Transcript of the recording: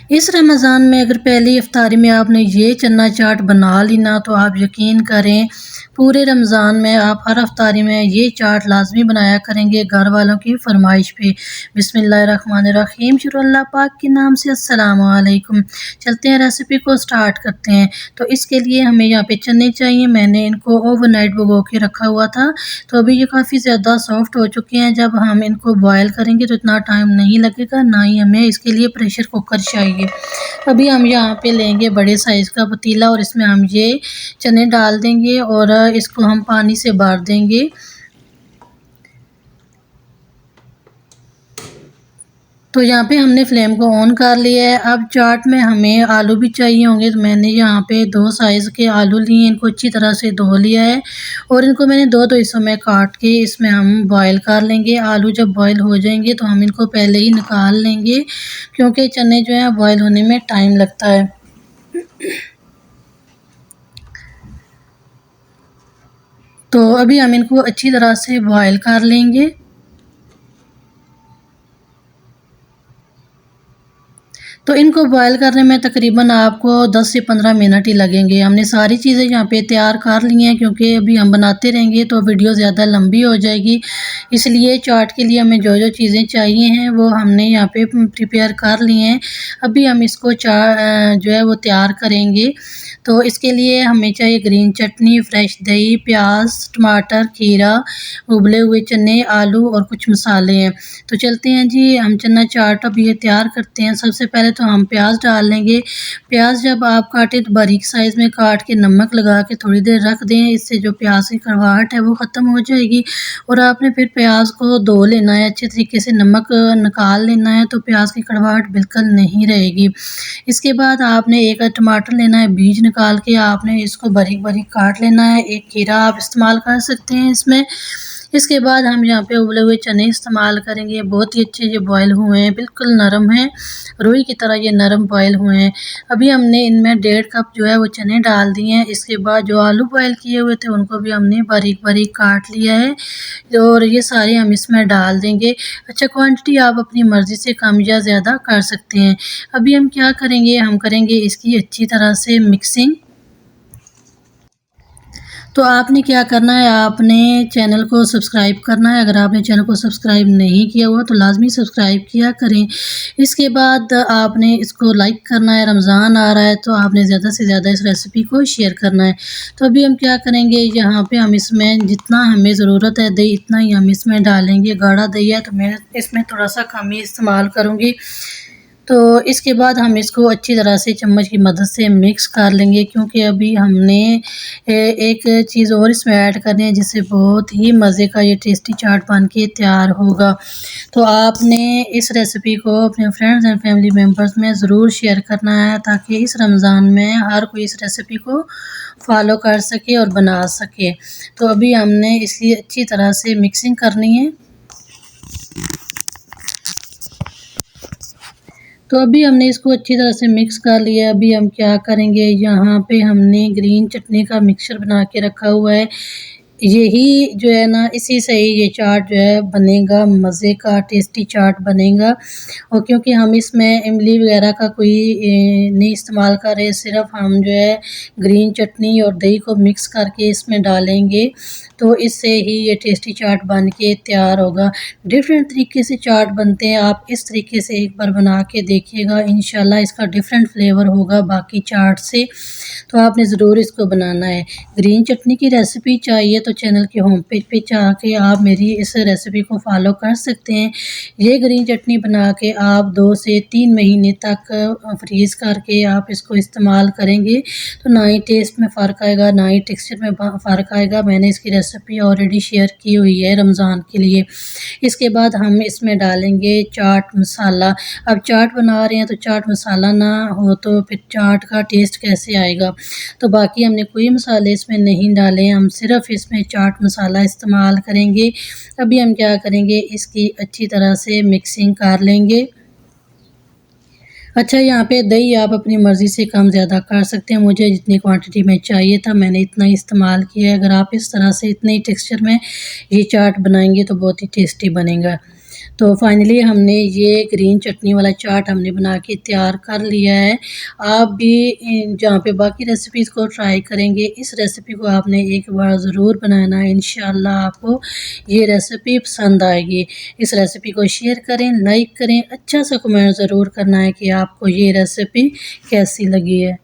इस रमज़ान में अगर पहली इफ्तारी में आपने ये चना चाट बना ली ना, तो आप यकीन करें पूरे रमज़ान में आप हर इफ्तारी में ये चाट लाज़मी बनाया करेंगे घर वालों की फरमाइश पे। बिस्मिल्लाहिर्रहमानिर्रहीम, शुरू अल्लाह पाक के नाम से, अस्सलाम वालेकुम। चलते हैं रेसिपी को स्टार्ट करते हैं। तो इसके लिए हमें यहाँ पे चने चाहिए। मैंने इनको ओवरनाइट भिगो के रखा हुआ था, तो अभी ये काफ़ी ज़्यादा सॉफ्ट हो चुके हैं। जब हम इनको बॉयल करेंगे तो इतना टाइम नहीं लगेगा, ना ही हमें इसके लिए प्रेशर कुकर चाहिए। अभी हम यहाँ पे लेंगे बड़े साइज़ का पतीला और इसमें हम ये चने डाल देंगे और इसको हम पानी से भर देंगे। तो यहाँ पे हमने फ्लेम को ऑन कर लिया है। अब चाट में हमें आलू भी चाहिए होंगे, तो मैंने यहाँ पे 2 साइज़ के आलू लिए, इनको अच्छी तरह से धो लिया है और इनको मैंने 2-2 हिस्सों में काट के इसमें हम बॉयल कर लेंगे। आलू जब बॉयल हो जाएंगे तो हम इनको पहले ही निकाल लेंगे, क्योंकि चने जो है बॉयल होने में टाइम लगता है। तो अभी हम इनको अच्छी तरह से बॉयल कर लेंगे। तो इनको बॉयल करने में तकरीबन आपको 10 से 15 मिनट ही लगेंगे। हमने सारी चीज़ें यहाँ पे तैयार कर ली हैं, क्योंकि अभी हम बनाते रहेंगे तो वीडियो ज़्यादा लंबी हो जाएगी। इसलिए चाट के लिए हमें जो जो चीज़ें चाहिए हैं वो हमने यहाँ पे प्रिपेयर कर ली हैं। अभी हम इसको जो है वो तैयार करेंगे। तो इसके लिए हमें चाहिए ग्रीन चटनी, फ्रेश दही, प्याज, टमाटर, खीरा, उबले हुए चने, आलू और कुछ मसाले हैं। तो चलते हैं जी, हम चना चाट अब ये तैयार करते हैं। सबसे पहले तो हम प्याज डाल लेंगे। प्याज जब आप काटें तो बारीक साइज़ में काट के नमक लगा के थोड़ी देर रख दें, इससे जो प्याज की कड़वाहट है वो ख़त्म हो जाएगी। और आपने फिर प्याज को धो लेना है, अच्छे तरीके से नमक निकाल लेना है, तो प्याज की कड़वाहट बिल्कुल नहीं रहेगी। इसके बाद आपने एक टमाटर लेना है, बीज निकाल के आपने इसको बारीक बारीक काट लेना है। एक खीरा आप इस्तेमाल कर सकते हैं इसमें। इसके बाद हम यहाँ पे उबले हुए चने इस्तेमाल करेंगे। बहुत ही अच्छे ये बॉयल हुए हैं, बिल्कुल नरम हैं, रुई की तरह ये नरम बॉयल हुए हैं। अभी हमने इनमें 1.5 कप जो है वो चने डाल दिए हैं। इसके बाद जो आलू बॉयल किए हुए थे उनको भी हमने बारीक बारीक काट लिया है और ये सारे हम इसमें डाल देंगे। अच्छा, क्वांटिटी आप अपनी मर्ज़ी से कम या ज़्यादा कर सकते हैं। अभी हम क्या करेंगे, हम करेंगे इसकी अच्छी तरह से मिक्सिंग। तो आपने क्या करना है, आपने चैनल को सब्सक्राइब करना है। अगर आपने चैनल को सब्सक्राइब नहीं किया हुआ तो लाजमी सब्सक्राइब किया करें। इसके बाद आपने इसको लाइक करना है। रमज़ान आ रहा है तो आपने ज़्यादा से ज़्यादा इस रेसिपी को शेयर करना है। तो अभी हम क्या करेंगे, यहाँ पे हम इसमें जितना हमें ज़रूरत है दही इतना ही हम इसमें डालेंगे। गाढ़ा दही है तो मैं इसमें थोड़ा सा कम ही इस्तेमाल करूँगी। तो इसके बाद हम इसको अच्छी तरह से चम्मच की मदद से मिक्स कर लेंगे, क्योंकि अभी हमने एक चीज़ और इसमें ऐड करनी है जिससे बहुत ही मज़े का ये टेस्टी चाट बन के तैयार होगा। तो आपने इस रेसिपी को अपने फ्रेंड्स एंड फैमिली मेम्बर्स में ज़रूर शेयर करना है, ताकि इस रमज़ान में हर कोई इस रेसिपी को फॉलो कर सके और बना सके। तो अभी हमने इसकी अच्छी तरह से मिक्सिंग करनी है। तो अभी हमने इसको अच्छी तरह से मिक्स कर लिया। अभी हम क्या करेंगे, यहाँ पे हमने ग्रीन चटनी का मिक्सचर बना के रखा हुआ है। यही जो है ना, इसी से ही ये चाट जो है बनेगा, मज़े का टेस्टी चाट बनेगा। और क्योंकि हम इसमें इमली वगैरह का कोई नहीं इस्तेमाल कर रहे, सिर्फ हम जो है ग्रीन चटनी और दही को मिक्स करके इसमें डालेंगे, तो इससे ही ये टेस्टी चाट बन के तैयार होगा। डिफरेंट तरीके से चाट बनते हैं, आप इस तरीके से एक बार बना के देखिएगा, इंशाल्लाह इसका डिफरेंट फ्लेवर होगा बाकी चाट से। तो आपने ज़रूर इसको बनाना है। ग्रीन चटनी की रेसिपी चाहिए तो चैनल के होम पेज पे जाके आप मेरी इस रेसिपी को फॉलो कर सकते हैं। ये ग्रीन चटनी बना के आप 2 से 3 महीने तक फ्रीज़ करके आप इसको इस्तेमाल करेंगे तो ना ही टेस्ट में फ़र्क आएगा, ना ही टेक्सचर में फ़र्क आएगा। मैंने इसकी रेसिपी ऑलरेडी शेयर की हुई है रमज़ान के लिए। इसके बाद हम इसमें डालेंगे चाट मसाला। अब चाट बना रहे हैं तो चाट मसाला ना हो तो फिर चाट का टेस्ट कैसे आएगा। तो बाकी हमने कोई मसाले इसमें नहीं डाले, हम सिर्फ इसमें चाट मसाला इस्तेमाल करेंगे। अभी हम क्या करेंगे, इसकी अच्छी तरह से मिक्सिंग कर लेंगे। अच्छा, यहाँ पे दही आप अपनी मर्ज़ी से कम ज़्यादा कर सकते हैं। मुझे जितनी क्वांटिटी में चाहिए था मैंने इतना ही इस्तेमाल किया है। अगर आप इस तरह से इतने ही टेक्सचर में ये चाट बनाएंगे तो बहुत ही टेस्टी बनेगा। तो फाइनली हमने ये ग्रीन चटनी वाला चाट हमने बना के तैयार कर लिया है। आप भी जहाँ पे बाकी रेसिपीज़ को ट्राई करेंगे, इस रेसिपी को आपने एक बार ज़रूर बनाना है। इंशाल्लाह आपको ये रेसिपी पसंद आएगी। इस रेसिपी को शेयर करें, लाइक करें, अच्छा सा कमेंट ज़रूर करना है कि आपको ये रेसिपी कैसी लगी है।